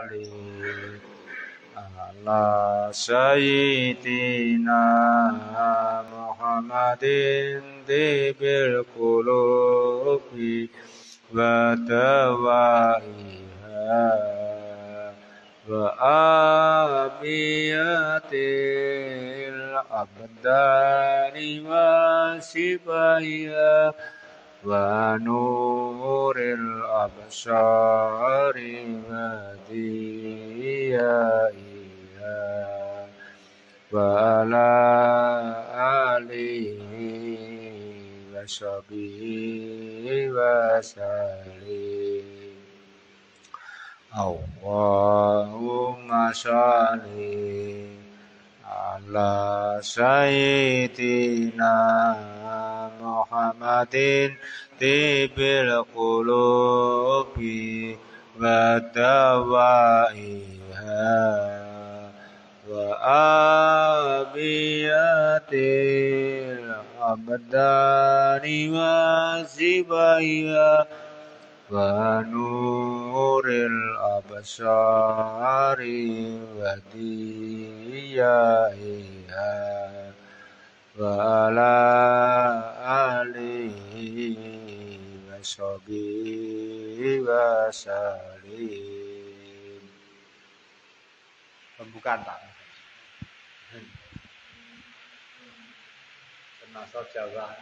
sholli ala sayyidina Muhammadin tibil qulubi wa dawaiha wa abiyatil abdani wa sibaya wa nuril absari wa diyaiha wa ala alihi wa sahbihi wa sallim. Allahumma sholli ala sayyidina Muhammadin tibil qulubi wa dawaiha wa abiyatil abdani wa sibaiha wa nuril absari wa diyaiha wa ala alihi wa sahbihi wa sallim. Pembukaan Pak. Termasuk Jawa.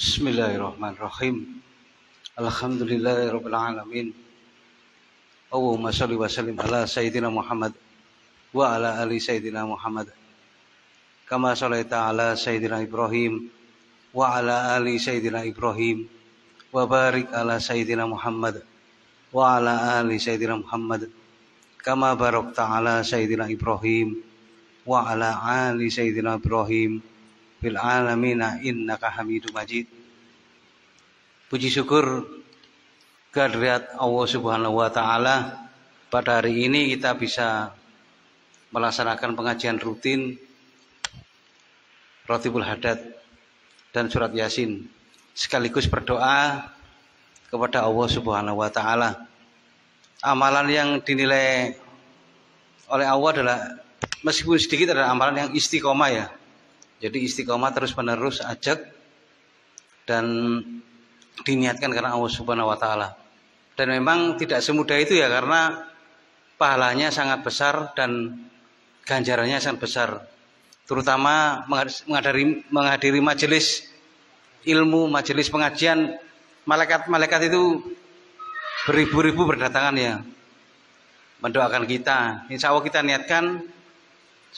Bismillahirrahmanirrahim. Alhamdulillahirabbil alamin. Allahumma shalli wa sallim ala sayyidina Muhammad wa ala ali sayyidina Muhammad. Kama shallaita ala sayyidina Ibrahim wa ala ali sayyidina Ibrahim wa barik ala sayyidina Muhammad wa ala ali sayyidina Muhammad. Kama barakta ala sayyidina Ibrahim wa ala ali sayyidina Ibrahim fil alamina innaka Hamidum Majid. Puji syukur kehadirat Allah Subhanahu wa taala, pada hari ini kita bisa melaksanakan pengajian rutin Ratibul Hadat dan surat Yasin, sekaligus berdoa kepada Allah Subhanahu wa taala. Amalan yang dinilai oleh Allah adalah, meskipun sedikit, adalah amalan yang istiqomah ya. Jadi istiqomah terus-menerus ajak dan diniatkan karena Allah Subhanahu wa taala. Dan memang tidak semudah itu ya, karena pahalanya sangat besar dan ganjarannya sangat besar. Terutama menghadiri majelis ilmu, majelis pengajian, malaikat itu beribu-ribu berdatangan ya, mendoakan kita. Insya Allah kita niatkan,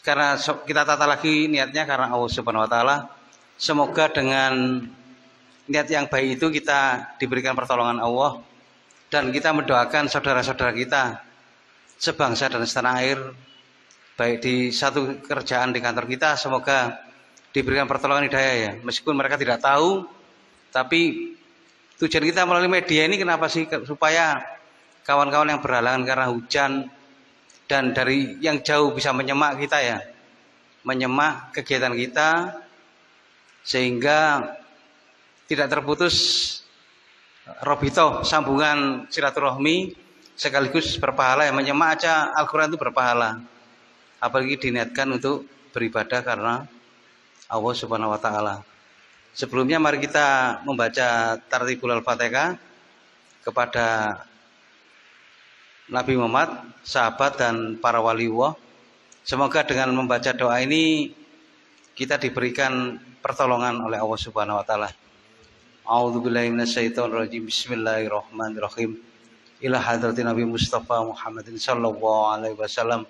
karena kita tata lagi niatnya karena Allah Subhanahu wa taala. Semoga dengan niat yang baik itu kita diberikan pertolongan Allah, dan kita mendoakan saudara-saudara kita sebangsa dan setanah air, baik di satu kerjaan di kantor kita, semoga diberikan pertolongan hidayah ya. Meskipun mereka tidak tahu, tapi tujuan kita melalui media ini kenapa sih? Supaya kawan-kawan yang berhalangan karena hujan dan dari yang jauh bisa menyemak kita ya, menyemak kegiatan kita, sehingga tidak terputus robito, sambungan silaturahmi, sekaligus berpahala ya. Menyemak aja Al-Quran itu berpahala, apalagi diniatkan untuk beribadah karena Allah Subhanahu wa taala. Sebelumnya mari kita membaca Tartibul Al-Fatihah kepada Nabi Muhammad, sahabat dan para waliullah. Semoga dengan membaca doa ini kita diberikan pertolongan oleh Allah Subhanahu wa taala. A'udzubillahi minasyaitonirrajim. Bismillahirrahmanirrahim. Ila hadratin Nabi Mustafa Muhammadin sallallahu alaihi wasallam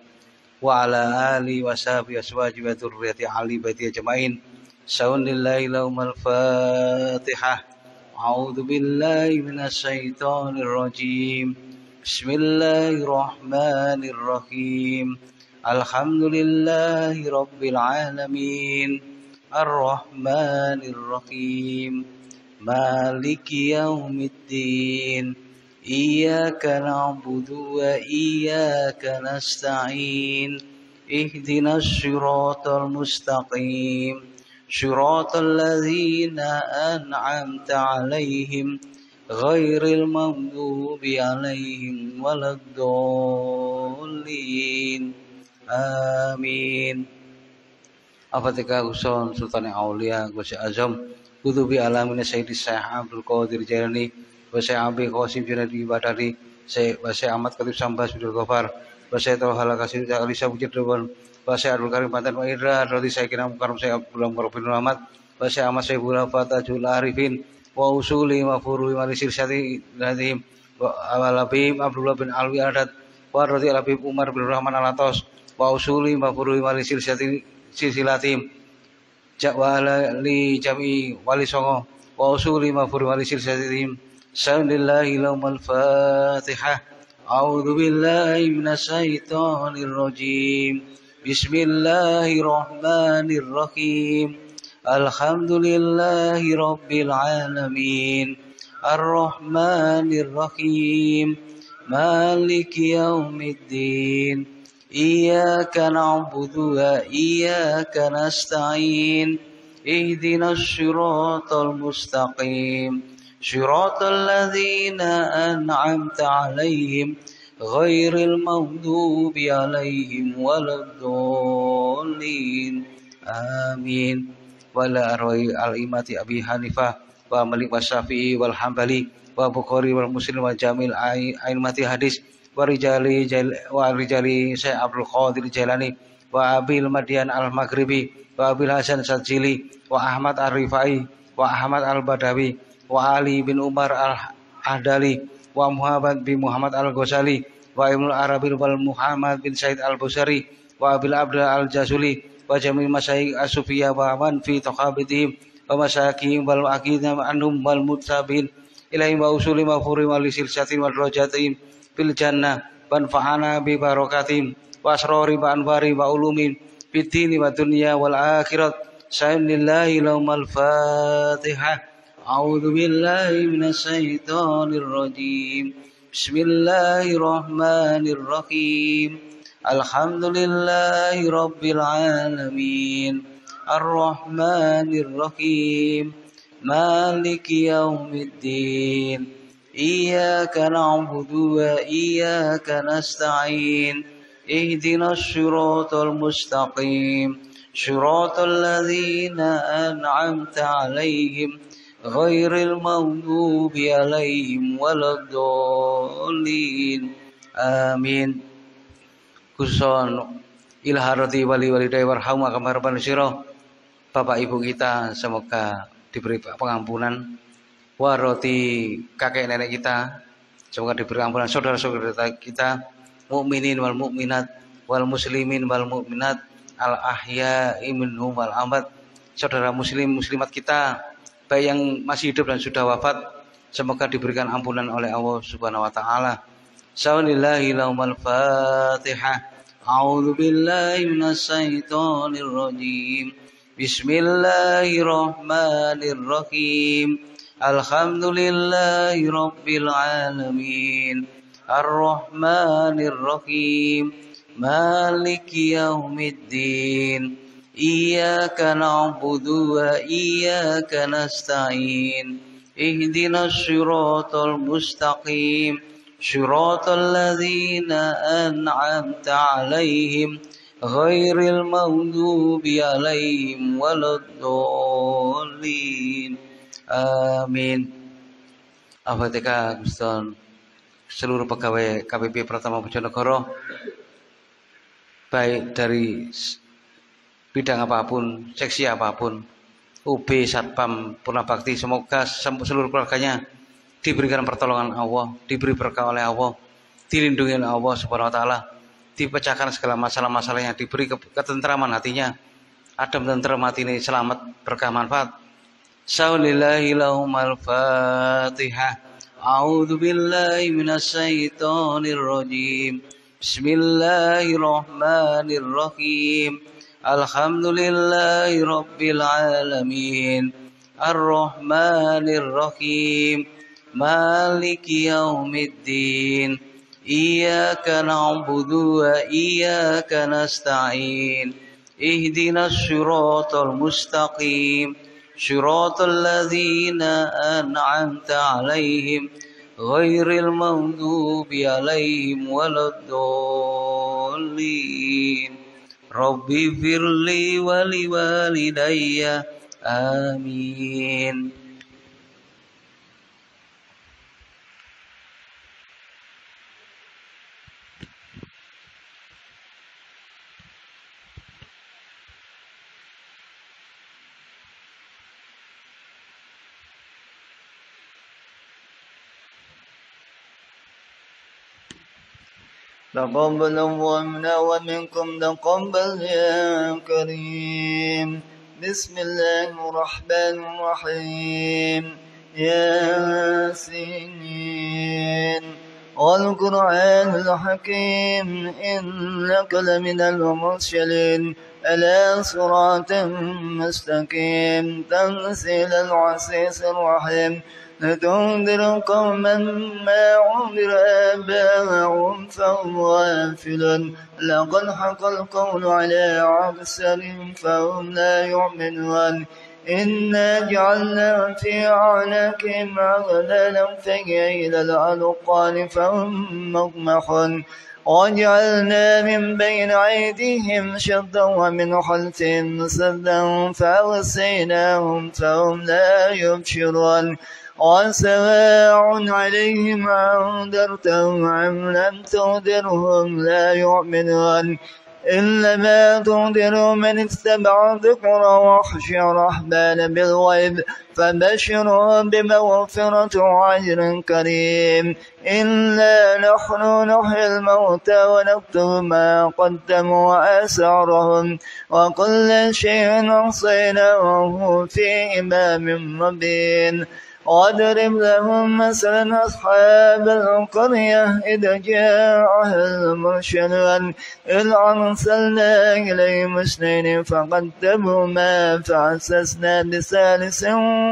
wa ala alihi wa sahbihi aswaji wa dzurriyyati ali baiti ajmain. Saunillahi laumal Fatihah. A'udzubillahi minasyaitonirrajim. Bismillahirrahmanirrahim. Alhamdulillahi rabbil alamin. Ar-Rahmanir-Rahim. Maliki yaumiddin. Iyyaka na'budu wa iyyaka nasta'in. Ihdinas siratal mustaqim. Siratal ladzina an'amta 'alaihim ghairil maghdubi 'alaihim waladdallin. Amin. Afatika Husain Sultan Aulia Ghusi Azam Kutubi Alamin Sayyidi Syekh Abdul Qadir Jailani wa Syekh Abi Qasim Junadi Badari Syekh Ahmad Khatib Sambas Abdul Ghafar wa Syekh Tawhala Kasir Alisa Bujir Dewan wa Syekh Abdul Karim Pantan wa Ira Rodi Sayyidina Mukarram Syekh Abdul Murabin Rahmat wa Syekh Ahmad Sayyidul Fatajul Arifin wa usuli wa furui wa lisirsyati Nadim wa Alabim Abdullah bin Alwi Adat wa Rodi Alabim Umar bin Rahman Alatos wa usuli wa furui wa lisirsyati silsilatim ja'wala li jami wali songo wa usuli mafuri wali silsilatim sa'ulillahi laumal Fatihah. A'udzu billahi minasyaitonir rajim. Bismillahirrahmanirrahim. Alhamdulillahi rabbil alamin. Ar-Rahmanir-Rahim. Maliki yaumiddin. Iyyaka na'budu wa iyyaka nasta'in. Ihdinas siratal mustaqim. Siratal ladzina an'amta 'alaihim ghairil maghdubi 'alaihim waladdallin. Amin. Wala arwai al-imati Abi Hanifah wa Malik wa Syafi'i wal Hambali wa Bukhari wal Muslim wa Jamil aimati hadis wa rijali Syekh Abdul Qadir Jailani wa Abil Madian Al-Maghribi wa Abil Hasan Sajili wa Ahmad Ar-Rifai wa Ahmad Al-Badawi wa Ali bin Umar Al-Ahdali wa Muhammad bin Muhammad Al-Ghazali wa Ibnu Arabi wal Muhammad bin Said Al-Busari wa Abil Abdullah Al-Jasuli wa jami' masyayikh as-sufiyah wa man fi taqabidihim wa masyayikh wal aqidam anhum wal mutsabin ilahi wa usuli wa furi wa lisilsatin wa darajatin fil jannah wanfa'ana bi barakatim wa asrori wa anwari wa ulumin fid dini wa dunya wal akhirat. Sa'alillahi laumal Fatihah. A'udzu billahi minasyaitonir rajim. Bismillahirrahmanirrahim. Alhamdulillahi rabbil alamin. Ar-Rahmanir-Rahim. Maliki yaumiddin. Iyyaka na'budu wa iyyaka nasta'in. Ihdinas siratal mustaqim. Siratal ladzina an'amta 'alaihim ghairil maghdubi 'alaihim waladdallin. Amin. Kuson ilharati wali walidai warhamu kama rabban sira. Bapak ibu kita semoga diberi pengampunan. Waroti kakek nenek kita semoga diberi ampunan. Saudara-saudara kita mukminin wal mukminat wal muslimin wal mukminat al ahya'i minhum wal amwat. Saudara muslim muslimat kita baik yang masih hidup dan sudah wafat semoga diberikan ampunan oleh Allah Subhanahu wa taala. Sa'alillahi laumal Fatihah. A'udzu billahi minasyaitonir rajim. Bismillahirrahmanirrahim. Alhamdulillahi rabbil alamin. Ar-Rahmanir-Rahim. Maliki yaumiddin. Iyyaka na'budu wa iyyaka nasta'in. Ihdinas siratal mustaqim. Siratal ladzina an'amta 'alaihim ghairil maghdubi 'alaihim waladdallin. Amin. Al-Fatihah. Guston seluruh pegawai KPP Pratama Bojonegoro baik dari bidang apapun, seksi apapun, UB, Satpam, Purnabakti, semoga seluruh keluarganya diberikan pertolongan Allah, diberi berkah oleh Allah, dilindungi oleh Allah Subhanahu wa taala, dipecahkan segala masalah-masalahnya, diberi ketentraman hatinya, adem tentrem hati ini, selamat, berkah, manfaat. Saulillahi lahumul Fatihah. A'udzu billahi minasyaitonir rajim. Bismillahirrahmanirrahim. Alhamdulillahi rabbil alamin. Ar-Rahmanir Rahim. Maliki yaumiddin. Iyyaka na'budu wa iyyaka nasta'in. Ihdinas siratal mustaqim. Siratal ladzina an'amta 'alaihim ghairil maghdubi 'alaihim waladdallin. Rabbi firli wa liwalidayya. Amin. تقبل الله منا ومنكم تقبل يا كريم. بسم الله الرحمن الرحيم. ياسين والقرآن الحكيم إنك لمن المرسلين على صراط مستقيم تنزيل العزيز الرحيم لتنذر قوما ما أنذر آباءهم فهم غافلون لقد حق القول على أكثرهم فهم لا يؤمنون إنا جعلنا في أعناقهم أغلالا فهي إلى الأذقان فهم مقمحون وجعلنا من بين أيديهم شدا ومن خلفهم سدا فأغسيناهم فهم لا يبشرون وسواء عليهم أنذرتهم أم لم تنذرهم لا يؤمنون إنما تنذر من اتبع الذكر وخشي الرحمن بالغيب فبشرهم بمغفرة وأجر كريم. إنا نحن نحيي الموتى ونكتب ما قدموا وآثارهم وكل شيء أحصيناه في إمام مبين. واضرب لهم مثلا أصحاب القرية إذ جاءها المرسلون إذ أرسلنا إليهم اثنين فقدمهما فعززنا بثالث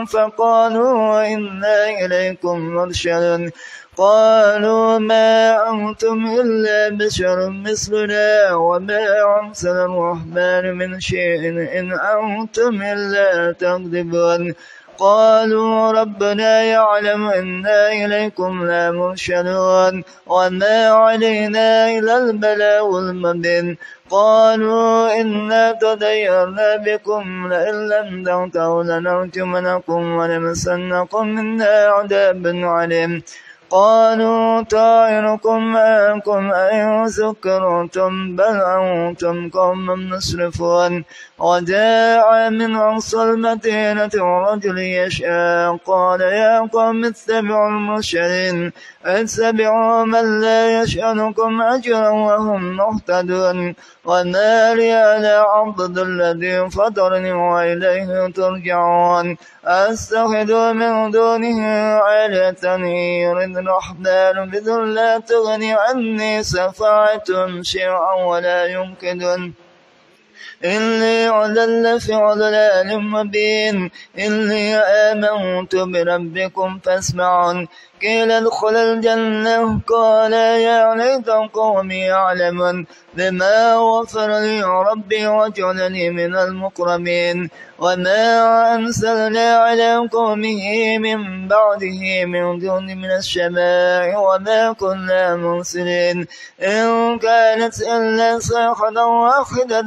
فقالوا إنا إليكم مرسلون قالوا ما أنتم إلا بشر مثلنا وما أرسل الرحمن من شيء إن أنتم إلا تكذبون قالوا ربنا يعلم إنا إليكم لمرسلون وما علينا إلا البلاغ المبين. قالوا إنا تطيرنا بكم لئن لم تنتهوا لنرجمنكم ولنمسنكم منا عذاب عليم. قالوا طائركم معكم أئن ذكرتم بل أنتم قوم مسرفون. وجاء من أقصى المدينة رجل يشاء قال يا قوم اتبعوا المرسلين اتبعوا من لا يسألكم أجرا وهم مهتدون. وما لي لا أعبد الذي فطرني وإليه ترجعون. أستخذ من دونه آلهة يرد الرحمن بذل لا تغني عني شفاعتهم شيئا ولا ينقذون. إني أضل في ضلال مبين. إني آمنت بربكم فاسمعون. قيل ادخل الجنة قال يا ليت قومي يعلمون بما غفر لي ربي وجعلني من المكرمين. وما أنزلنا على قومه من بعده من دون من السماء وما كنا مرسلين إن كانت إلا صيحة واحدة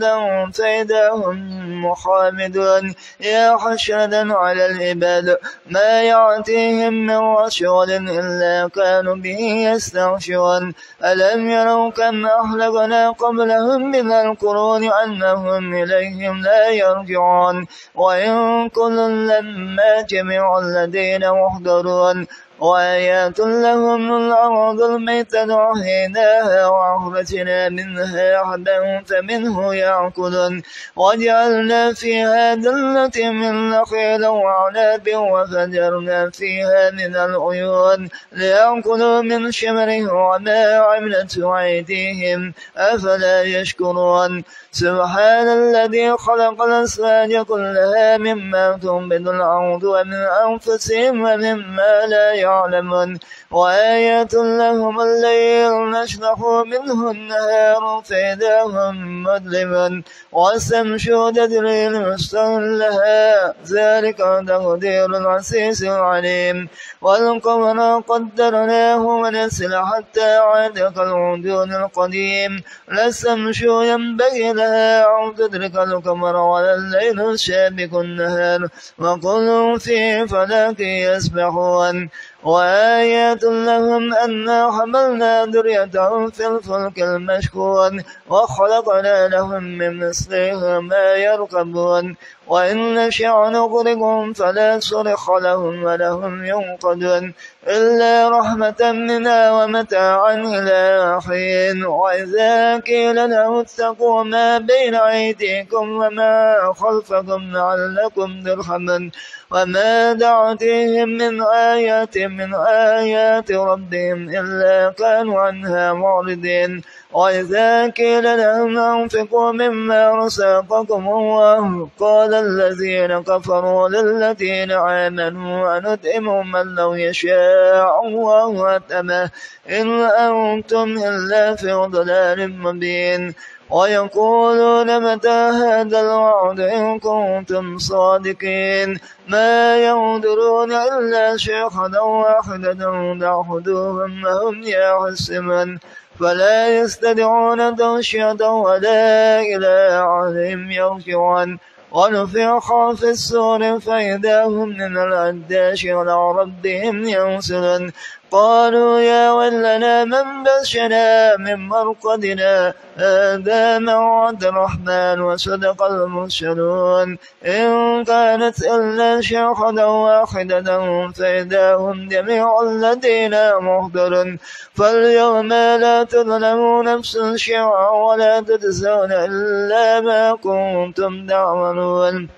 فإذا هم مخامدون. يا حسرة على العباد ما يأتيهم من رسول إلا كانوا به يستغشون ألم يروا كم أهلكنا قبلهم من القرون أنهم إليهم لا يرجعون وإن كل لما جميع الذين محضرون وآيات لهم الأرض الميتة أحييناها وأخرجنا منها حبا فمنه يأكلون وجعلنا فيها جنة من نخيل وعناب وفجرنا فيها من العيون ليأكلوا من ثمره وما عملته أيديهم أفلا يشكرون سبحان الذي خلق الأزواج كلها مما تنبت الأرض ومن أنفسهم ومما لا يعلمون وآيات لهم الليل نشرح منه النهار فإذا هم مظلمون والشمس تجري لمستقر لها ذلك تقدير العزيز العليم والقمر قدرناه منازل حتى عاد كالعرجون القديم لا الشمس ينبغي لها أن تدرك القمر ولا الليل سابق النهار وكل في فلك يسبحون وآيات لهم أنا حملنا ذريتهم في الفلك المشحون وخلقنا لهم من مثله ما يركبون وإن نشأ نغرقهم فلا صرخ لهم ولهم ينقذون إلا رحمة منا ومتاعا إلى حين وإذا قيل له اتقوا ما بين أيديكم وما خلفكم لعلكم ترحمون وما دعتهم من آيات ربهم إلا كانوا عنها معرضين وإذا قيل لهم أنفقوا مما رزقكم الله قال الذين كفروا للذين آمنوا أنطعم من لو يشاء الله أطعمه إن أنتم إلا في ضلال مبين ويقولون متى هذا الوعد إن كنتم صادقين ما ينظرون إلا شيخا واحدا تعبدوهم وهم يحسبون فلا يستطيعون توشية ولا إلى عليهم يرجعون ونفخ في الصور فإذا هم من الأداش إلى ربهم ينسلون قالوا يا ويلنا من بشنا من مرقدنا هذا موعد الرحمن وصدق المرسلون إن كانت إلا شيخة واحدة فإذا هم جميع الذين محضرون فاليوم لا تظلم نفس شيئا ولا تجزون إلا ما كنتم تعملون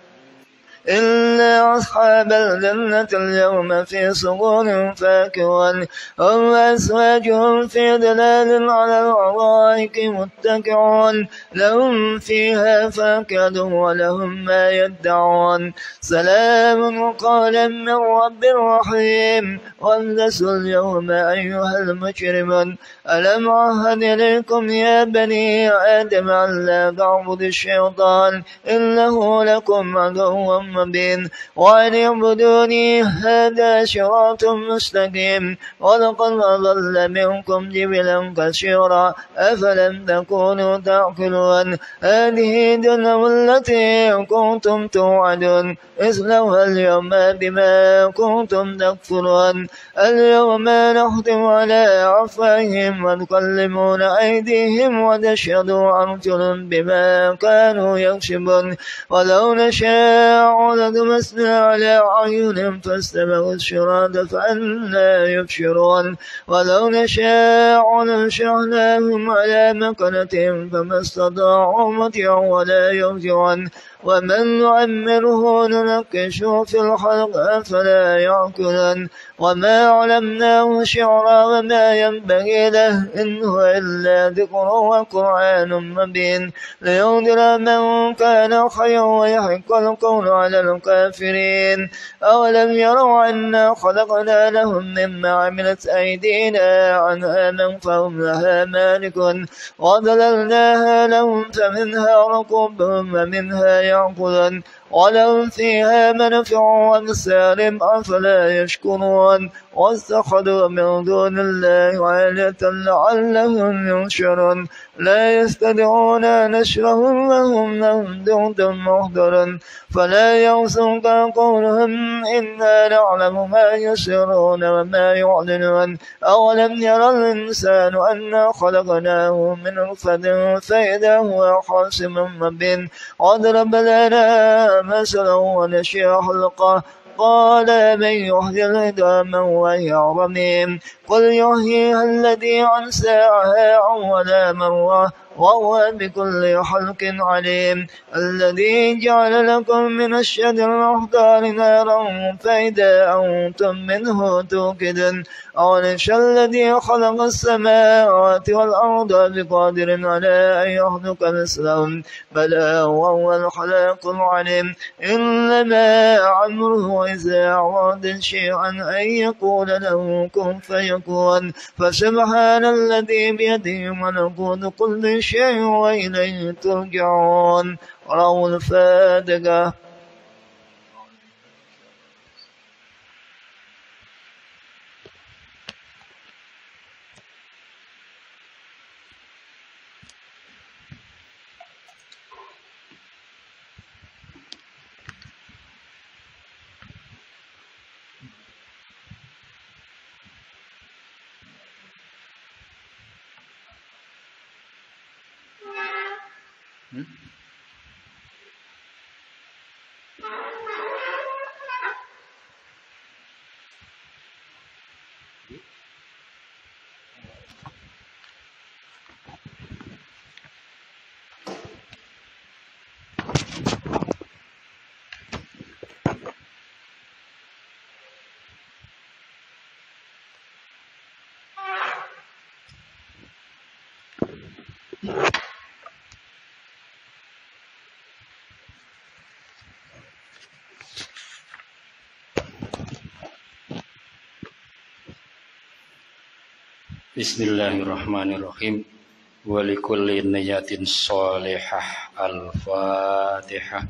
إلا أصحاب الجنة اليوم في سرور فاكهون هم وأزواجهم في ظلال على الأرائك متكئون لهم فيها فاكهة ولهم ما يدعون سلام قولا من رب رحيم وامتازوا اليوم أيها المجرمون ألم عهد إليكم يا بني آدم أن لا تعبدوا الشيطان إنه لكم عدو مبين وأن اعبدوني هذا صراط مستقيم ولقد أضل منكم جبلا كثيرا أفلم تكونوا تعقلون هذه جهنم التي كنتم توعدون اصلوها اليوم بما كنتم تكفرون اليوم نختم على أفواههم ونكلمنا أيديهم وتشهد أرجلهم بما كانوا يكسبون ولو نشاء لطمسنا على أعينهم فاستبقوا الصراط فأنى يبصرون ولو نشاء لنشرناهم على مكانتهم فما استطاعوا مطيعا ولا يرجعون ومن نعمره ننكشه في الخلق أفلا يعقلون وما علمناه شعرا وما ينبغي له إن هو إلا ذكر وقرآن مبين لينذر من كان خيرا ويحق القول على الكافرين أولم يروا أنا خلقنا لهم مما عملت أيدينا عنها فهم لها مالكون وظللناها لهم فمنها ركوبهم ومنها يعقلون ولهم فيها منافع ومسالم أفلا يشكرون واتخذوا من دون الله آلهة لعلهم ينشرون لا يستطيعون نشرهم وهم لهم جند محضر فلا يحزنك قولهم إنا نعلم ما يسرون وما يعلنون أولم يرى الإنسان أنا خلقناه من نطفة فإذا هو خصيم مبين واضرب لنا مثلا ونسي خلقه قال من يحيي العظام وهي رميم قل يحييها الذي أنشأها أول مرة وهو بكل خلق عليم الذي جعل لكم من الشجر الأخضر نارا فإذا أنتم منه توقدون أوليس الذي خلق السماوات والأرض بقادر على أن يخلق مثلهم بلى وهو الخلاق العليم إنما عمره إذا أراد شيئا أن يقول له كن فيكون فسبحان الذي بيده ملكوت كل شيء وإليه ترجعون رواه الفاتحة. Bismillahirrahmanirrahim. Walikulli niyatin sholihah. Al-Fatihah.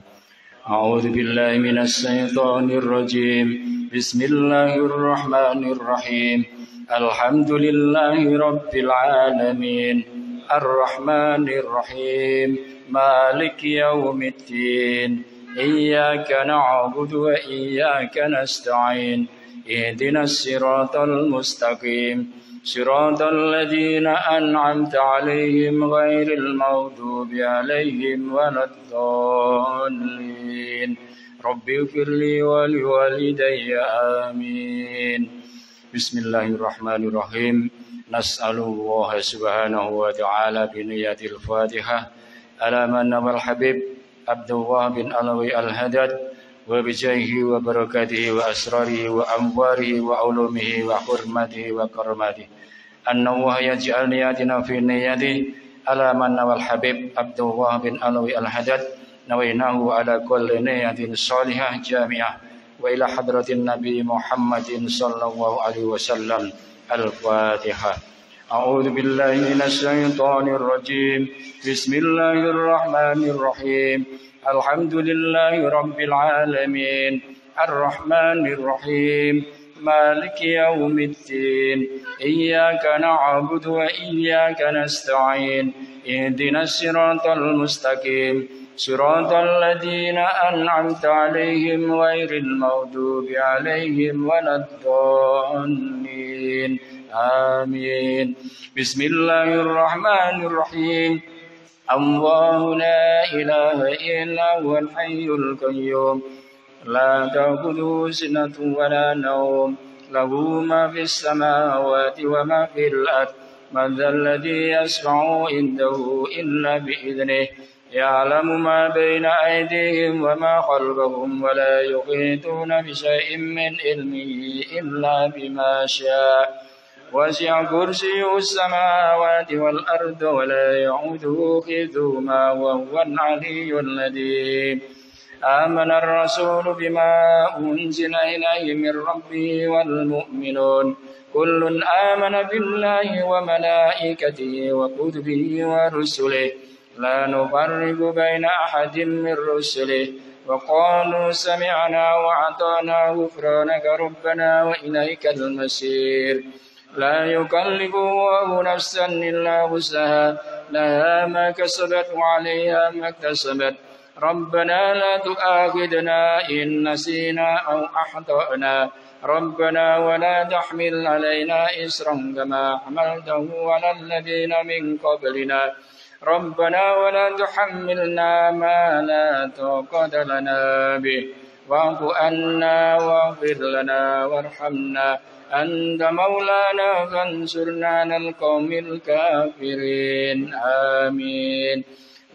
A'udzu billahi minasy syaithanir rajim. Bismillahirrahmanirrahim. Alhamdulillahi rabbil alamin. Ar-Rahmanir Rahim. Maliki yaumiddin. Iyyaka na'budu wa iyyaka nasta'in. Ihdinas siratal mustaqim. صراط الذين أنعمت عليهم غير المغضوب عليهم ولا الضالين رب اغفر لي ولوالدي آمين بسم الله الرحمن الرحيم نسأل الله سبحانه وتعالى بنية الفاتحة على من نبى الحبيب عبد الله بن علوي الهدد وبجاهه وبركاته وأسراره وأنواره وعلومه وحرمته وكرمته أن الله يجعل نياتنا في نيته على من نوى الحبيب عبد الله بن علوي الهدد نويناه على كل نية صالحة جامعة وإلى حضرة النبي محمد صلى الله عليه وسلم الفاتحة أعوذ بالله من الشيطان الرجيم بسم الله الرحمن الرحيم الحمد لله رب العالمين الرحمن الرحيم مالك يوم الدين إياك نعبد وإياك نستعين اهدنا الصراط المستقيم صراط الذين أنعمت عليهم غير المغضوب عليهم ولا الضالين آمين بسم الله الرحمن الرحيم الله لا إله إلا هو الحي القيوم لا تأخذه سنة ولا نوم له ما في السماوات وما في الأرض من ذا الذي يشفع عنده إلا بإذنه يعلم ما بين أيديهم وما خلفهم ولا يحيطون بشيء من علمه إلا بما شاء وسع كرسيه السماوات والأرض ولا يعوده حفظهما وهو العلي العظيم آمن الرسول بما أنزل إليه من ربه والمؤمنون كل آمن بالله وملائكته وكتبه ورسله لا نفرق بين أحد من رسله وقالوا سمعنا وأطعنا غفرانك ربنا وإليك المصير لا يكلف الله نفسا إلا وسعها لها ما كسبت وعليها ما اكتسبت ربنا لا تؤاخذنا إن نسينا أو أخطأنا ربنا ولا تحمل علينا إصرا كما حملته على الذين من قبلنا ربنا ولا تحملنا ما لا طاقة لنا به واعف عنا واغفر لنا وارحمنا أنت مولانا فانصرنا على القوم الكافرين آمين.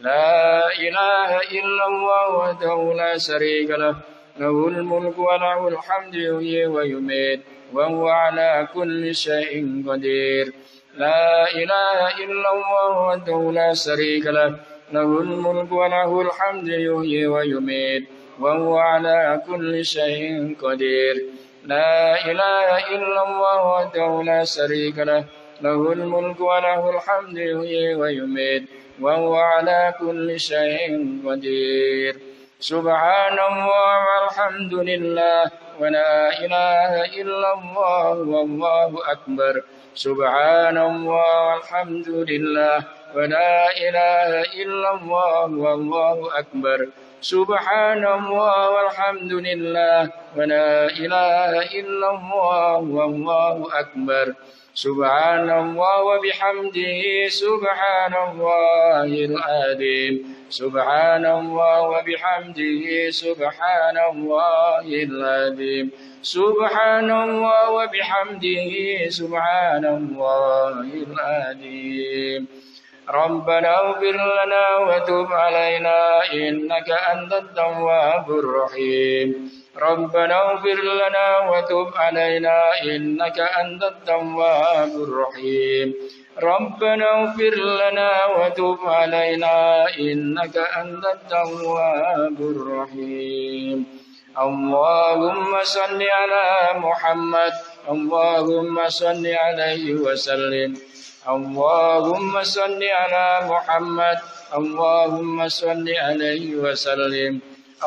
لا إله إلا الله وحده لا شريك له له الملك وله الحمد يحيي ويميت وهو على كل شيء قدير. لا إله إلا الله وحده لا شريك له له الملك وله الحمد يحيي ويميت وهو على كل شيء قدير. لا إله إلا الله وحده لا شريك له له الملك وله الحمد يحيي ويميت وهو على كل شيء قدير. سبحان الله والحمد لله ولا إله إلا الله والله أكبر. سبحان الله والحمد لله ولا إله إلا الله والله أكبر. سبحان الله والحمد لله ولا إله إلا الله والله أكبر. سبحان الله وبحمده سبحان الله العظيم. سبحان الله وبحمده سبحان الله العظيم. سبحان الله وبحمده سبحان الله العظيم. ربنا اغفر لنا وتب علينا إنك أنت التواب الرحيم. ربنا اغفر لنا وتب علينا إنك أنت التواب الرحيم. ربنا اغفر لنا وتب علينا إنك أنت التواب الرحيم. اللهم صل على محمد اللهم صل عليه وسلم. اللهم صل على محمد اللهم صل عليه وسلم.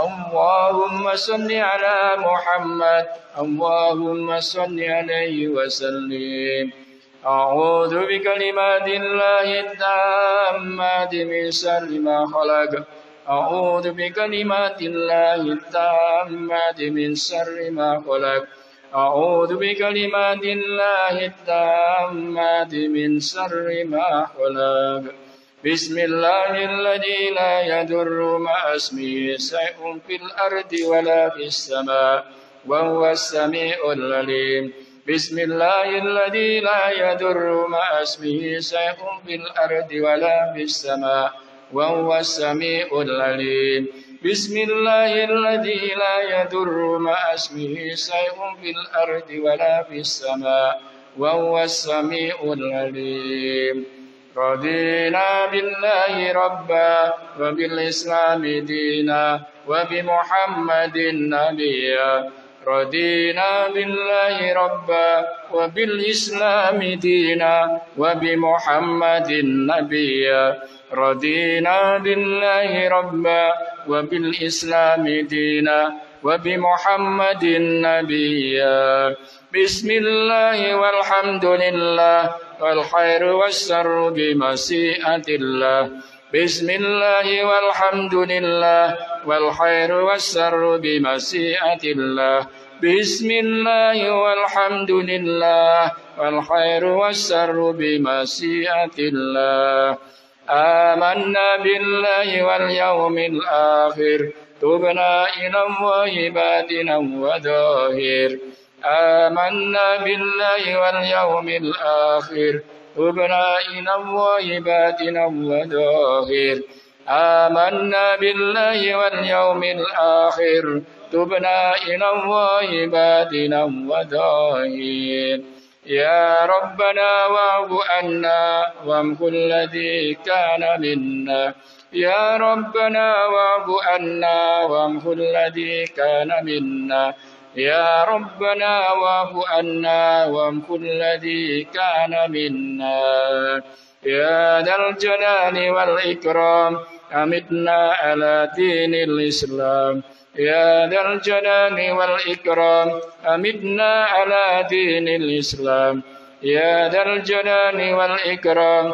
اللهم صل على محمد اللهم صل عليه وسلم. أعوذ بكلمات الله التامات من شر ما خلق. أعوذ بكلمات الله التامات من شر ما خلق. أعوذ بكلمات الله التامات من شر ما خلق. بسم الله الذي لا يضر مع اسمه شيء في الأرض ولا في السماء وهو السميع العليم. بسم الله الذي لا يضر مع اسمه شيء في الأرض ولا في السماء وهو السميع العليم. بسم الله الذي لا يضر مع اسمه شيء في الأرض ولا في السماء وهو السميع العليم. رضينا بالله ربا وبالإسلام دينا وبمحمد نبيا. رضينا بالله ربا وبالإسلام دينا وبمحمد نبيا. رضينا بالله ربا وبالإسلام دينا وبمحمد نبيا. بسم الله والحمد لله والخير والشر بمشيئة الله. بسم الله والحمد لله والخير والشر بمشيئة الله. بسم الله والحمد لله والخير والشر بمشيئة الله. آمنا بالله واليوم الآخر تبنا إلى الله باطنا وظاهر. آمنا بالله واليوم الآخر تبنا إلى الله باطنا وظاهر. آمنا بالله واليوم الآخر تبنا إلى الله باطنا وظاهر. يا ربنا واعف عنا وامحو الذي كان منا. يا ربنا واعف عنا وامحو الذي كان منا. يا ربنا واعف عنا وامحو الذي كان منا. يا ذا الجلال والإكرام أمتنا على دين الإسلام. يا ذا الجلال والإكرام أمتنا على دين الإسلام. يا ذا الجلال والإكرام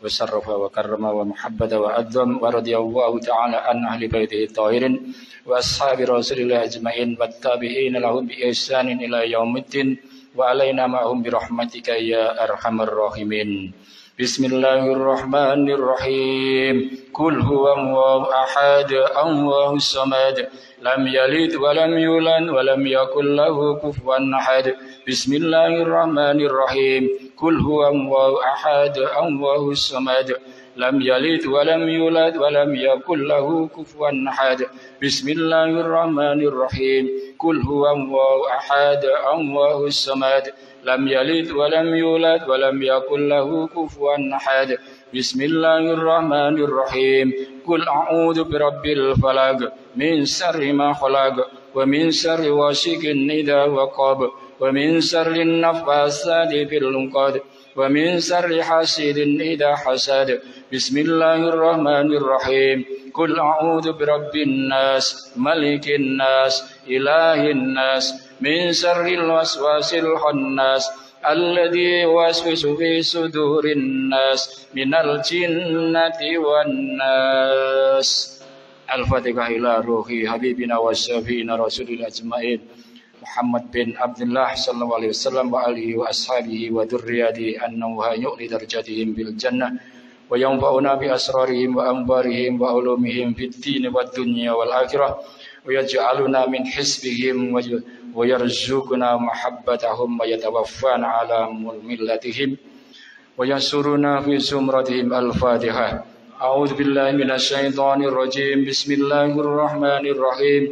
وشرف وكرم ومحبد وعظم ورضي الله تعالى عن أهل بيته الطاهرين وأصحاب رسول الله أجمعين والتابعين لهم بإحسان إلى يوم الدين وعلينا معهم برحمتك يا أرحم الراحمين. بسم الله الرحمن الرحيم. قل هو الله أحد الله الصمد لم يلد ولم يولد ولم يكن له كفوا أحد. بسم الله الرحمن الرحيم. قل هو الله أحد الله الصمد لم يلد ولم يولد ولم يكن له كفوا أحد. بسم الله الرحمن الرحيم. قل هو الله أحد الله الصمد لم يلد ولم يولد ولم يكن له كفوا أحد. بسم الله الرحمن الرحيم. قل أعوذ برب الفلق من شر ما خلق ومن شر غاسق إذا وقب ومن شر النفاثات في العقد ومن شر حاسد إذا حسد. بسم الله الرحمن الرحيم. قل أعوذ برب الناس ملك الناس إله الناس من شر الوسواس الخناس الذي يوسوس في صدور الناس من الجنة والناس. الفاتحة إلى روح حبيبنا وشفيعنا رسول الله أجمعين محمد بن عبد الله صلى الله عليه وسلم وآله وأصحابه وذريته أنه يؤلي درجاتهم بالجنة وينفعنا بأسرارهم وأنبارهم وعلومهم في الدين والدنيا والآخرة ويجعلنا من حزبهم ويرزقنا محبتهم ويتوفانا على ملتهم وينصرنا في زمرتهم. الفاتحة. أعوذ بالله من الشيطان الرجيم. بسم الله الرحمن الرحيم.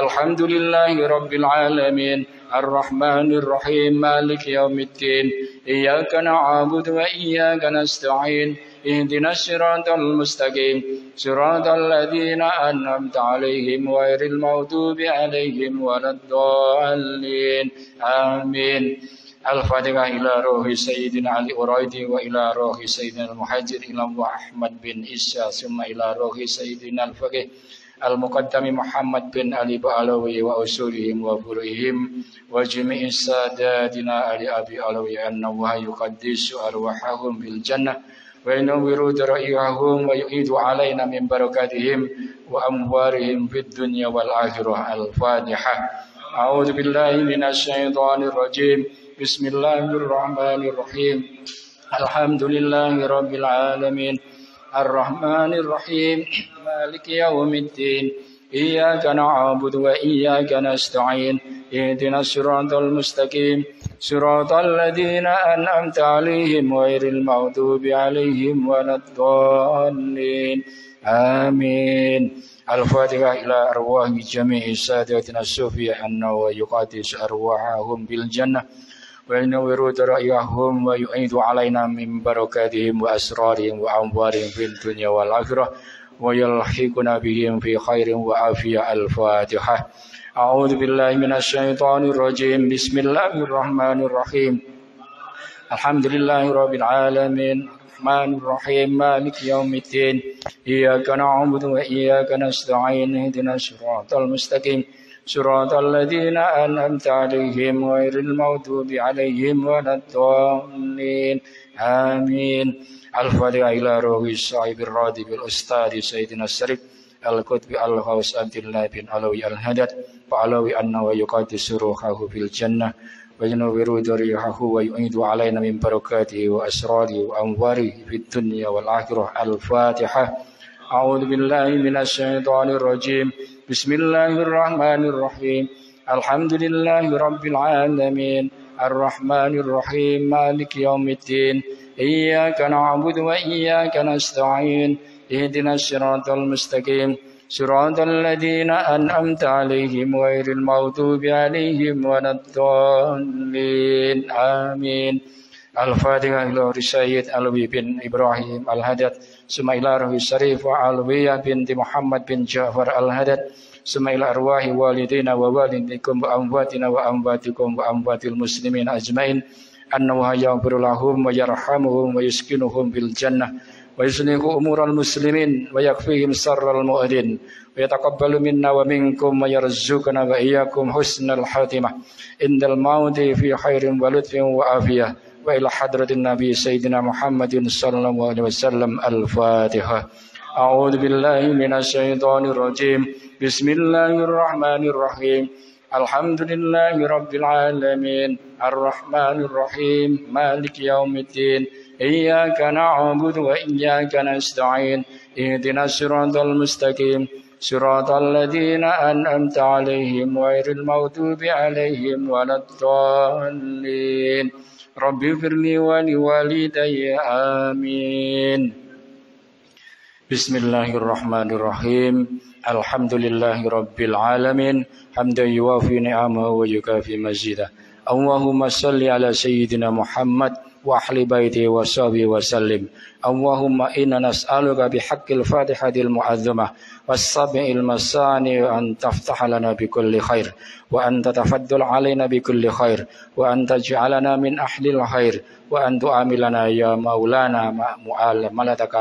الحمد لله رب العالمين الرحمن الرحيم مالك يوم الدين إياك نعبد وإياك نستعين اهدنا الصراط المستقيم صراط الذين أنعمت عليهم غير المغضوب عليهم ولا الضالين آمين. الفاتحة إلى روح سيدنا علي أرايدي وإلى روح سيدنا المهاجر إلى أحمد بن إسحاق ثم إلى روح سيدنا الفقيه المقدم محمد بن علي بعلوي وأصولهم وفروعهم وجميع ساداتنا علي أبي علوي أنه يقدس أرواحهم بالجنة وينور ضرائرهم ويعيد علينا من بركاتهم وأموالهم في الدنيا والآخرة. الفاتحة. أعوذ بالله من الشيطان الرجيم. بسم الله الرحمن الرحيم. الحمد لله رب العالمين الرحمن الرحيم مالك يوم الدين إياك نعبد وإياك نستعين اهدنا الصراط المستقيم صراط الذين أنعمت عليهم غير المغضوب عليهم ولا الضالين آمين. الفاتحة إلى أرواح جميع سادتنا الصوفية أنه يقدس أرواحهم بالجنة وينور ضرائرهم ويعيد علينا من بركاتهم وأسرارهم وأموالهم في الدنيا والآخرة ويلحقنا بهم في خير وعافية. الفاتحة. أعوذ بالله من الشيطان الرجيم. بسم الله الرحمن الرحيم. الحمد لله رب العالمين الرحمن الرحيم مالك يوم الدين إياك نعبد وإياك نستعين اهدنا الصراط المستقيم صراط الذين أنعمت عليهم غير المغضوب عليهم ولا الضالين آمين. الفاتحة إلى روح صاحب الرادي بالأستاذ سيدنا الشريف القطب الغوث عبد الله بن علوي الهدد وعلوي أنه يقدس روحه في الجنة وينور ضريحه ويعيد علينا من بركاته وأسراره وأنواره في الدنيا والآخرة. الفاتحة. أعوذ بالله من الشيطان الرجيم. بسم الله الرحمن الرحيم. الحمد لله رب العالمين الرحمن الرحيم مالك يوم الدين إياك نعبد وإياك نستعين اهدنا الصراط المستقيم صراط الذين أنعمت عليهم غير المغضوب عليهم ولا الضالين آمين. الفاتحة إلى سيد علوي بن إبراهيم الهدد ثم إلى روح الشريف علوية بنت محمد بن جعفر الهدد ثم إلى أرواح والدينا ووالديكم وأمواتنا وأمواتكم وأموات المسلمين أجمعين أنه يغفر لهم ويرحمهم ويسكنهم في الجنة ويصلح أمور المسلمين ويكفيهم شر المؤذين ويتقبل منا ومنكم ويرزقنا وإياكم حسن الخاتمة عند الموت في خير ولطف وعافية وإلى حضرة النبي سيدنا محمد صلى الله عليه وسلم. الفاتحة. أعوذ بالله من الشيطان الرجيم. بسم الله الرحمن الرحيم. الحمد لله رب العالمين الرحمن الرحيم مالك يوم الدين إياك نعبد وإياك نستعين اهدنا الصراط المستقيم صراط الذين أنعمت عليهم غير المغضوب عليهم ولا الضالين. رب اغفر لي ولوالدي آمين. بسم الله الرحمن الرحيم. الحمد لله رب العالمين حمدا يوافي نعمه ويكافي مزيده. اللهم صل على سيدنا محمد وأهل بيته وصحبه وسلم. اللهم إنا نسألك بحق الفاتحة المعظمة والسبع المثاني أن تفتح لنا بكل خير وأن تتفضل علينا بكل خير وأن تجعلنا من أهل الخير وأن تعاملنا يا مولانا معاملتك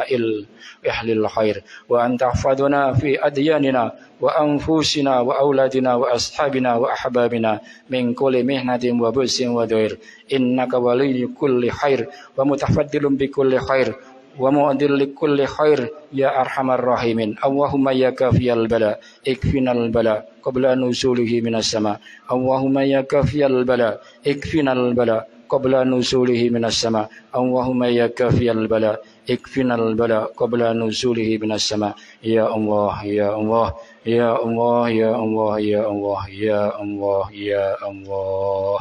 أهل الخير وأن تحفظنا في أدياننا وأنفسنا وأولادنا وأصحابنا وأحبابنا من كل مهنة وبؤس وضير إنك ولي كل خير ومتفضل بكل خير ومؤدل لكل خير يا أرحم الراحمين. اللهم يا كافي البلاء اكفنا البلاء قبل نزوله من السماء. اللهم يا كافي البلاء اكفنا البلاء قبل نزوله من السماء. اللهم يا كافي البلاء اكفنا البلاء قبل نزوله من السماء. يا الله يا الله يا الله يا الله يا الله يا الله يا الله.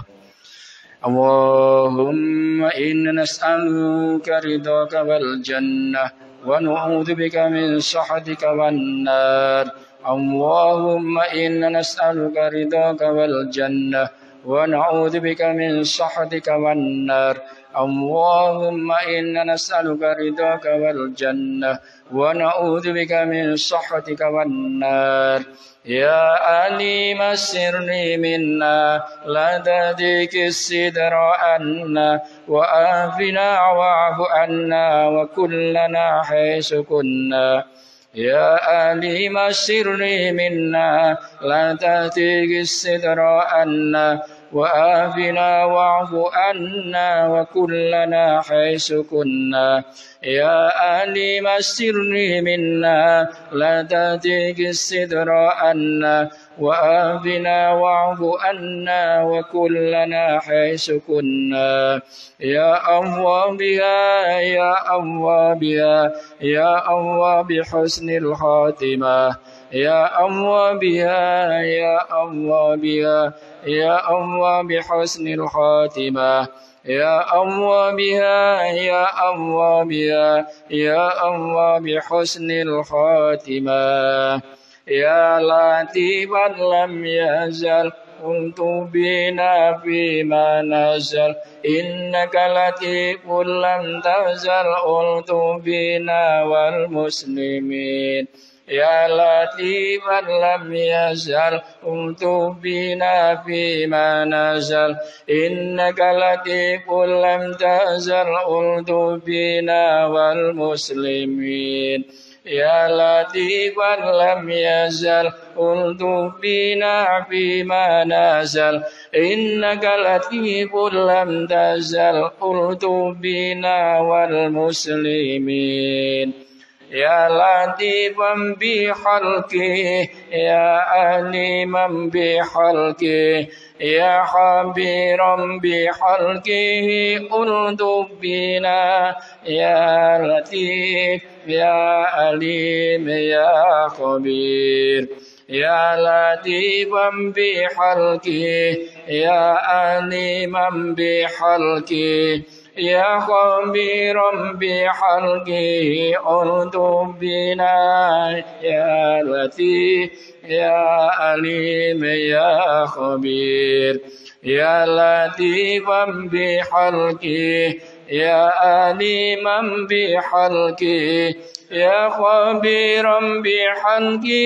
اللهم إنا نسألك رضاك والجنة ونعوذ بك من سخطك والنار. اللهم إنا نسألك رضاك والجنة ونعوذ بك من سخطك والنار. اللهم إنا نسألك رضاك والجنة ونعوذ بك من سخطك والنار. يا عليم السر منا لا تهديك الصدر عنا وآفنا واعف عنا وكلنا حيث كنا. يا عليم السر منا لا تهديك الصدر عنا وآفنا واعف عنا وكلنا حيث كنا. يا عليم السر منا لا تهديك الصدر عنا وآفنا واعف عنا وكلنا حيث كنا. يا الله بها يا الله بها يا الله بحسن الخاتمة. يا الله بها يا الله بها يا الله بحسن الخاتمة. يا الله بها يا الله بها يا الله بحسن الخاتمة. يا لطيفا لم يزل قلت بنا فيما نزل إنك لطيف لم تزل قلت بنا والمسلمين. يا لطيفا لم يزل قلت بنا فيما نزل إنك لطيف لم تزل قلت بنا والمسلمين. يا لطيفا لم يزل قلت بنا فيما نزل إنك لطيف لم تزل قلت بنا والمسلمين. يا لطيفا بخلقه يا عليما بخلقه يا خبيرا بخلقه قلت بنا. يا لطيف يا عليم يا خبير. يا لطيفا بخلقه يا عليما بخلقه يا خبيرا بخلقه قلت بنا. يا لطيف يا عليم يا خبير. يا لطيفا بخلقه يا عليما بخلقه يا خبيرا بخلقه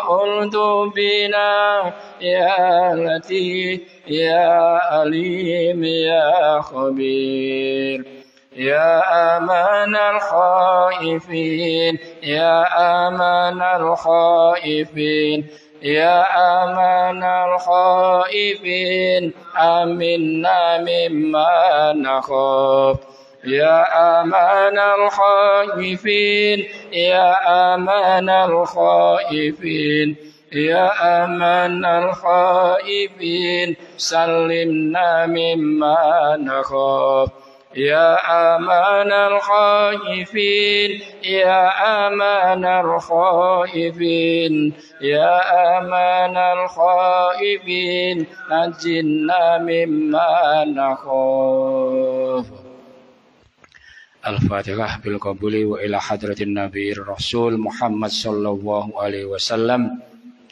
قلت بنا. يا لطيف يا عليم يا خبير. يا أمان الخائفين يا أمان الخائفين يا أمان الخائفين آمنا مما نخاف يا أمان الخائفين يا أمان الخائفين يا أمان الخائفين سلمنا مما نخاف يا أمان الخائفين يا أمان الخائفين يا أمان الخائفين نجنا مما نخاف الفاتحة بالقبول وإلى حضرة النبي الرسول محمد صلى الله عليه وسلم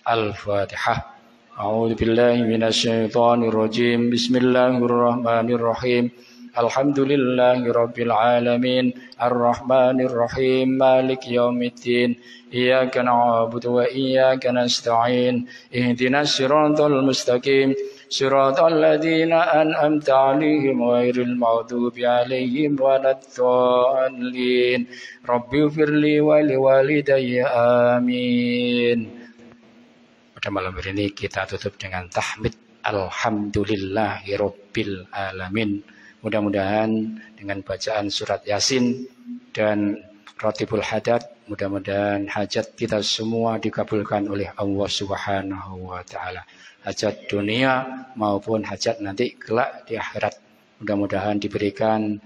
الفاتحة أعوذ بالله من الشيطان الرجيم بسم الله الرحمن الرحيم الحمد لله رب العالمين الرحمن الرحيم مالك يوم الدين إياك نعبد وإياك نستعين اهدنا الصراط المستقيم صراط الذين أنعمت عليهم غير المغضوب عليهم ولا الضالين رب اغفر لي ولوالدي آمين. Pada malam hari ini kita tutup dengan tahmid Alhamdulillahirabbil alamin. Mudah-mudahan dengan bacaan surat Yasin dan Ratibul Hadat, mudah-mudahan hajat kita semua dikabulkan oleh Allah Subhanahu wa taala. Hajat dunia maupun hajat nanti kelak di akhirat. Mudah-mudahan diberikan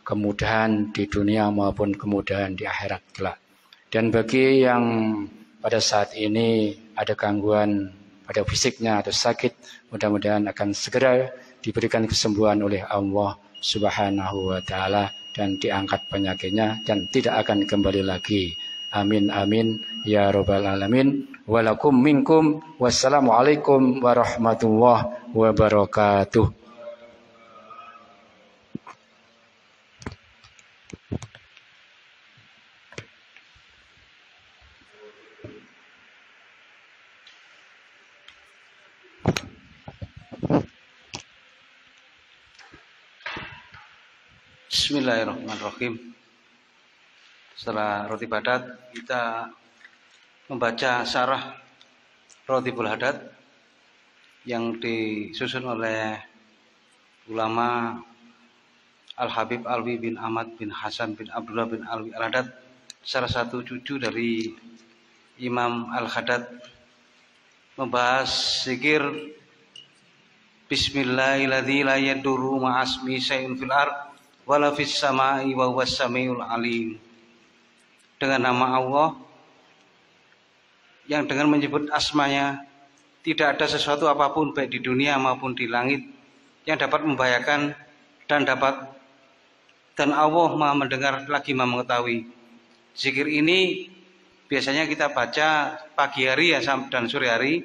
kemudahan di dunia maupun kemudahan di akhirat kelak. Dan bagi yang pada saat ini ada gangguan pada fisiknya atau sakit, mudah-mudahan akan segera diberikan kesembuhan oleh Allah Subhanahu wa taala dan diangkat penyakitnya dan tidak akan kembali lagi. Amin amin ya rabbal alamin. Walakum minkum wassalamualaikum warahmatullahi wabarakatuh. Bismillahirrahmanirrahim. Setelah Ratibul Hadat, kita membaca syarah Ratibul Hadat yang disusun oleh ulama Al-Habib Alwi bin Ahmad bin Hasan bin Abdullah bin Alwi Al-Hadat, salah satu cucu dari Imam Al-Hadat, membahas zikir Bismillahilladzi la yadurru ma'asmi syai'un fil ardh wala fis samai wa huwas samiul alim. Dengan nama Allah yang dengan menyebut asmanya tidak ada sesuatu apapun baik di dunia maupun di langit yang dapat membahayakan dan Allah Maha mendengar lagi Maha mengetahui. Zikir ini biasanya kita baca pagi hari ya dan sore hari,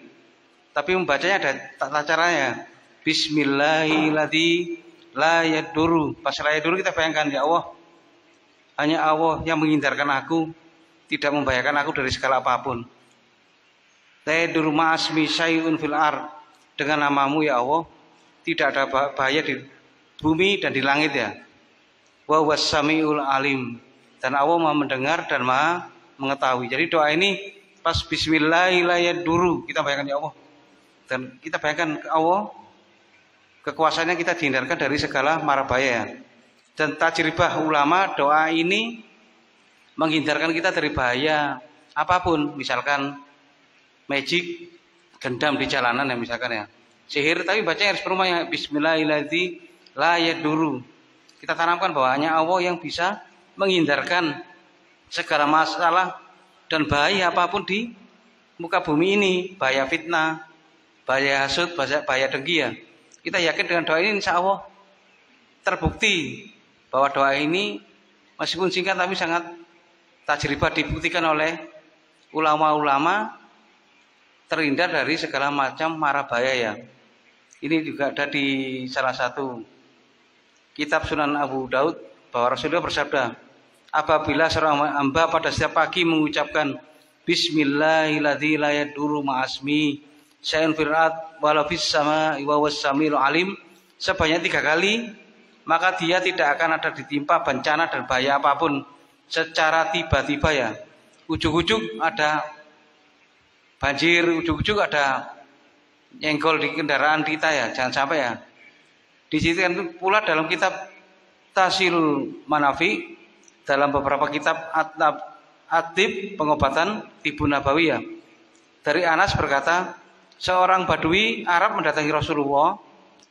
tapi membacanya ada tata caranya. Bismillahilladzi la yadurru. Pas la yadurru kita bayangkan, ya Allah, hanya Allah yang menghindarkan aku, tidak membahayakan aku dari segala apapun. La yadurru ma'asmi syai'un fil ardh. Dengan namamu ya Allah tidak ada bahaya di bumi dan di langit ya. Wa huwas samiul alim. Dan Allah Maha mendengar dan Maha mengetahui. Jadi doa ini pas bismillahirrahmanirrahim kita bayangkan ya Allah. Dan kita bayangkan ke Allah, kekuasaannya kita dihindarkan dari segala mara bahaya. Dan tajribah ulama, doa ini menghindarkan kita dari bahaya apapun, misalkan magic, gendam di jalanan ya misalkan ya, sihir, tapi bacanya harus berumah ya Bismillahilladzi la yadurru. Kita tanamkan bahwa hanya Allah yang bisa menghindarkan segala masalah dan bahaya apapun di muka bumi ini, bahaya fitnah, bahaya hasud, bahaya dengki ya. Kita yakin dengan doa ini insya Allah terbukti bahwa doa ini meskipun singkat tapi sangat tajribah, dibuktikan oleh ulama-ulama terhindar dari segala macam mara bahaya ya. Ini juga ada di salah satu kitab Sunan Abu Daud bahwa Rasulullah bersabda, apabila seorang hamba pada setiap pagi mengucapkan Bismillahilladzi la yadurru ma'asmi syai'un fil ardh wala fis samai wa huwas samiul alim sebanyak 3 kali, maka dia tidak akan ada ditimpa bencana dan bahaya apapun secara tiba-tiba ya. Ujuk-ujuk ada banjir, ujug-ujug ada nyenggol di kendaraan kita ya, jangan sampai ya. Di situ kan pula dalam kitab Tasilul Manafi, dalam beberapa kitab Atib pengobatan Tibun Nabawiyah. Dari Anas berkata, seorang Badui Arab mendatangi Rasulullah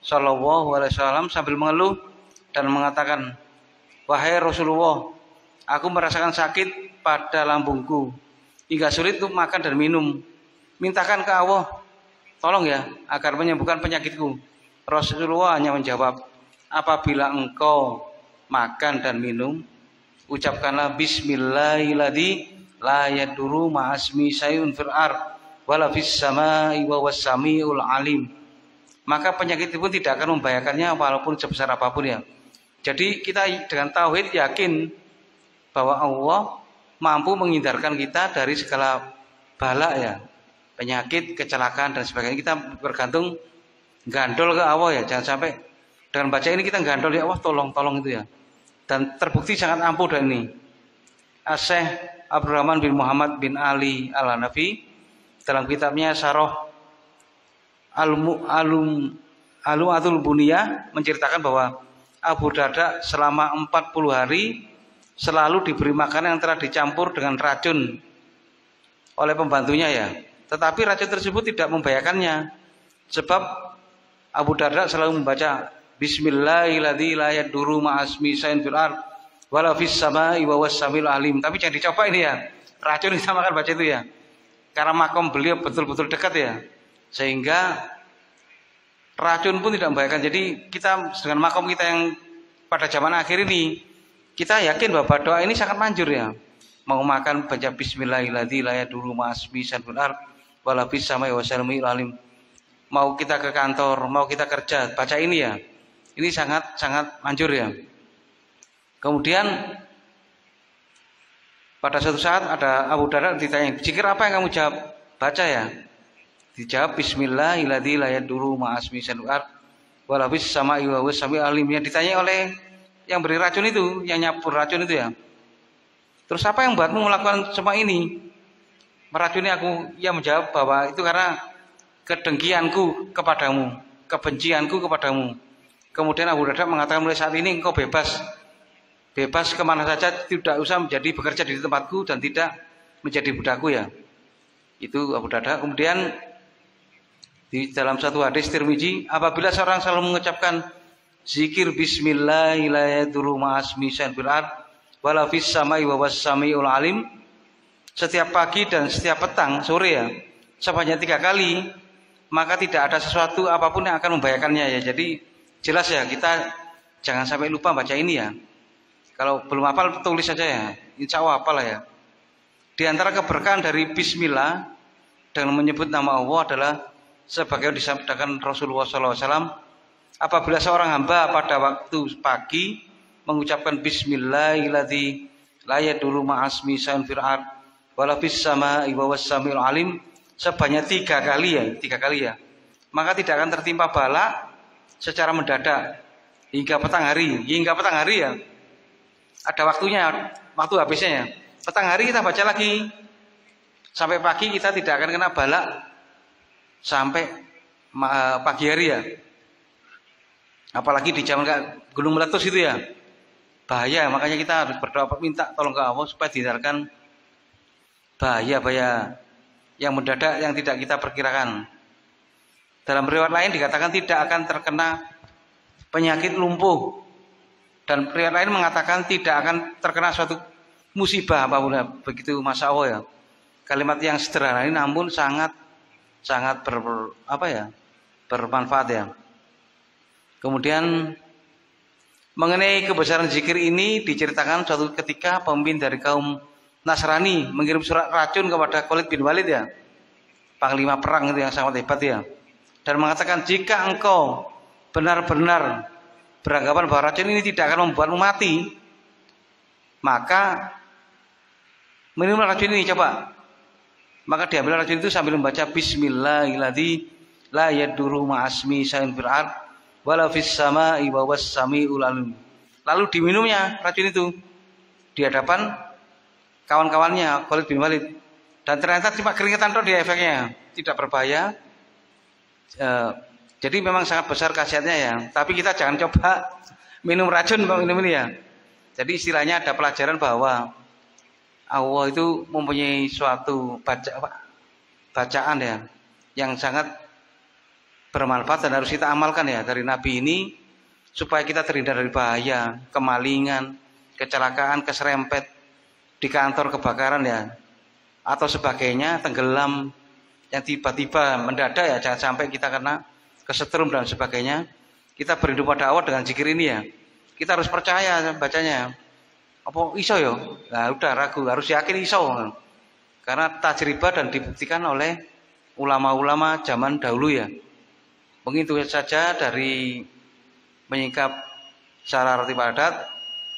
Shallallahu Alaihi Wasallam sambil mengeluh dan mengatakan, wahai Rasulullah, aku merasakan sakit pada lambungku hingga sulit untuk makan dan minum. Mintakan ke Allah, tolong ya, agar menyembuhkan penyakitku. Rasulullah hanya menjawab, apabila engkau makan dan minum, ucapkanlah Bismillahilladzi la yadurru ma'asmi syai'un fil ard wala fis samai wa was samiul alim. Maka penyakit itu pun tidak akan membahayakannya walaupun sebesar apapun ya. Jadi kita dengan tauhid yakin bahwa Allah mampu menghindarkan kita dari segala bala ya, penyakit, kecelakaan dan sebagainya. Kita bergantung gandol ke Allah ya, jangan sampai dengan baca ini kita gandol ya Allah tolong itu ya. Dan terbukti sangat ampuh dan ini. Syekh Abdurrahman bin Muhammad bin Ali Al-Hanafi dalam kitabnya Syarah Al-Mu'atul Buniyah menceritakan bahwa Abu Darda selama 40 hari selalu diberi makanan yang telah dicampur dengan racun oleh pembantunya ya. Tetapi racun tersebut tidak membahayakannya. Sebab Abu Darda selalu membaca Bismillahilladzi la yadurru ma'asmi syai'un fil ard wala fis samai wa was samiul alim. Tapi jangan dicoba ini ya. Racun kita makan baca itu ya. Karena makom beliau betul-betul dekat ya. Sehingga racun pun tidak membahayakan. Jadi kita dengan makom kita yang pada zaman akhir ini, kita yakin bahwa doa ini sangat manjur ya. Mau makan baca Bismillahilladzi la yadurru ma'asmi syai'un fil ard wala fis samai wa samiul alim. Mau kita ke kantor, mau kita kerja, baca ini ya. Ini sangat manjur ya. Kemudian pada suatu saat ada Abu Darda ditanya, zikir apa yang kamu jawab? Baca ya. Dijawab Bismillahilladzi la yadurru ma'asmi syai'un fil ard wala fis samai wa samiul alim. Yang ditanya oleh yang beri racun itu, yang nyapur racun itu ya. Terus apa yang membuatmu melakukan semua ini? Meracuni aku. Ia menjawab bahwa itu karena kedengkianku kepadamu, kebencianku kepadamu. Kemudian Abu Darda mengatakan, mulai saat ini engkau bebas kemana saja, tidak usah bekerja di tempatku dan tidak menjadi budakku ya. Itu Abu Darda. Kemudian di dalam satu hadis Tirmizi, apabila seorang selalu mengucapkan zikir Bismillahilladzi ma'asmi syai'un fil ard wala fis samai wa was samiul alim, setiap pagi dan setiap petang sore ya, sebanyak 3 kali, maka tidak ada sesuatu apapun yang akan membahayakannya ya. Jadi jelas ya, kita jangan sampai lupa baca ini ya. Kalau belum hafal tulis saja ya, insya Allah hafal ya. Di antara keberkahan dari Bismillah dengan menyebut nama Allah adalah sebagaimana disabdakan Rasulullah SAW, apabila seorang hamba pada waktu pagi mengucapkan Bismillahilladzi la yadurru ma'asmi syai'un fil ard wala fis samai wa was samiul alim sebanyak 3 kali ya, maka tidak akan tertimpa bala secara mendadak hingga petang hari ya. Ada waktunya, waktu habisnya ya. Petang hari kita baca lagi sampai pagi, kita tidak akan kena bala sampai pagi hari ya. Apalagi di zaman gunung meletus itu ya, bahaya. Makanya kita harus berdoa minta tolong ke Allah supaya dihindarkan bahaya yang mendadak yang tidak kita perkirakan. Dalam riwayat lain dikatakan tidak akan terkena penyakit lumpuh, dan riwayat lain mengatakan tidak akan terkena suatu musibah apapun. Begitu Masya Allah ya. Kalimat yang sederhana ini namun sangat bermanfaat ya. Kemudian mengenai kebesaran zikir ini diceritakan suatu ketika pemimpin dari kaum Nasrani mengirim surat racun kepada Khalid bin Walid ya, panglima perang itu yang sangat hebat ya, dan mengatakan, jika engkau benar-benar beranggapan bahwa racun ini tidak akan membuatmu mati, maka minumlah racun ini coba. Maka diambil racun itu sambil membaca Bismillahilladzi la yadurru ma'asmi syai'un fil ard wala fis samai wa was samiul alim. Lalu diminumnya racun itu di hadapan kawan-kawannya Khalid bin Walid. Dan ternyata cuma keringetan tok dia efeknya, tidak berbahaya. Jadi memang sangat besar khasiatnya ya. Tapi kita jangan coba minum racun minum ini ya. Jadi istilahnya ada pelajaran bahwa Allah itu mempunyai suatu bacaan ya yang sangat bermanfaat dan harus kita amalkan ya dari Nabi ini supaya kita terhindar dari bahaya, kemalingan, kecelakaan, keserempet di kantor, kebakaran ya atau sebagainya, tenggelam yang tiba-tiba mendadak ya, jangan sampai kita kena kesetrum dan sebagainya. Kita berlindung pada Allah dengan zikir ini ya. Kita harus percaya bacanya. Apa iso yo? Nah, udah ragu, harus yakin iso. Karena tajribah dan dibuktikan oleh ulama-ulama zaman dahulu ya. Begitu saja dari menyingkap secara roti padat.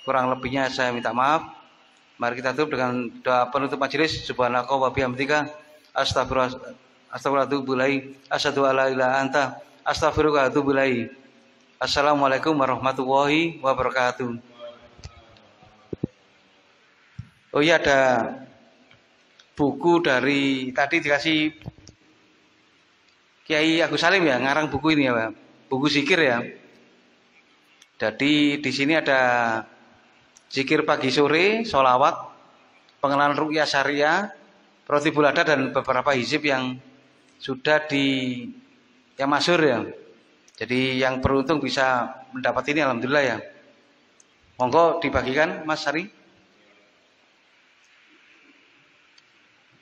Kurang lebihnya saya minta maaf. Mari kita tutup dengan doa penutup majelis. Subhanaka wa bihamdika astaghfirullahaladzim. Asyhadu alla ilaha anta astaghfiruka wa atubu ilaik. Assalamualaikum warahmatullahi wabarakatuh. Oh iya, ada buku dari tadi dikasih Kiai Agus Salim ya, ngarang buku ini ya Pak. Buku zikir ya. Jadi di sini ada zikir pagi sore, sholawat, pengenalan ruqyah syariah, roti bulada dan beberapa hizib yang sudah yang masyhur ya. Jadi yang beruntung bisa mendapat ini alhamdulillah ya. Monggo dibagikan Mas Sari.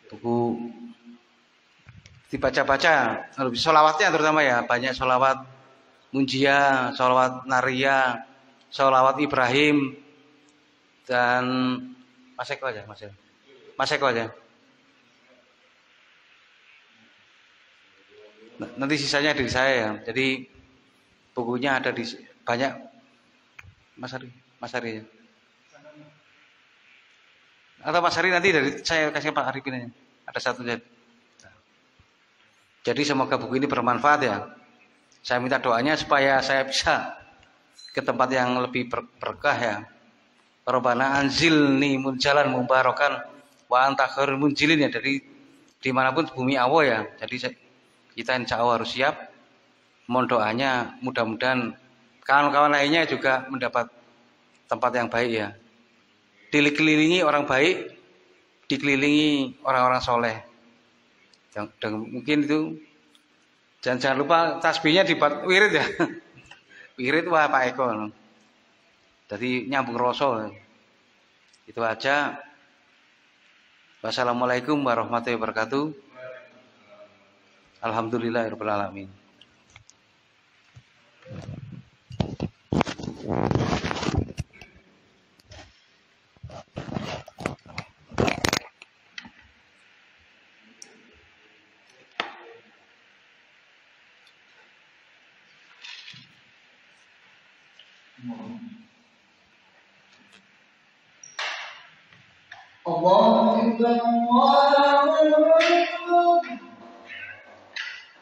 Buku dibaca-baca, sholawatnya terutama ya, banyak sholawat Munjia, sholawat Naria, sholawat Ibrahim, dan Mas Eko aja, Mas Eko aja. Nanti sisanya dari saya ya. Jadi bukunya ada di banyak. Mas Ari ya. Atau Mas Ari nanti dari saya kasih Pak Arifin aja. Ada satu jadi. Jadi semoga buku ini bermanfaat ya. Saya minta doanya supaya saya bisa ke tempat yang lebih berkah ya. Rabbana anzilni munjalan mubarakan wa anta khairul munjilin ya. Dari dimanapun bumi Allah ya. Jadi kita insya Allah harus siap. Mohon doanya mudah-mudahan kawan-kawan lainnya juga mendapat tempat yang baik ya. Dikelilingi orang baik, dikelilingi orang-orang soleh. Dan mungkin itu jangan lupa tasbihnya dibuat wirid ya. Wirid wah Pak Eko. Jadi nyambung rasa. Itu aja. Wassalamualaikum warahmatullahi wabarakatuh. Alhamdulillahirabbil alamin. Allahu Akbar,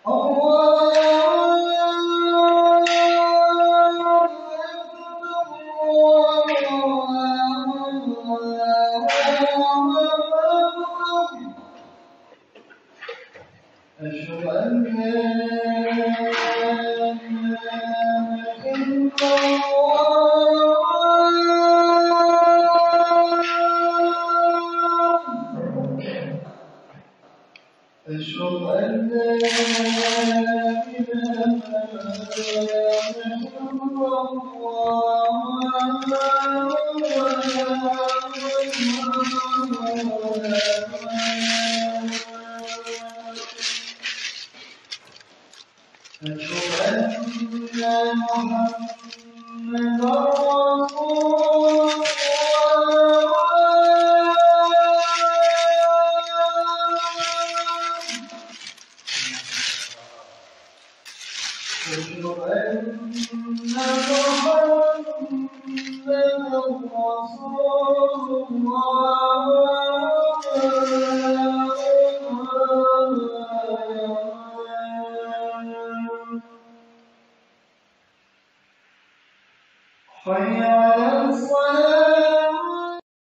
Allahu Akbar, أشهد أن لا إله إلا أشهد أن لا إله حي على الصلاة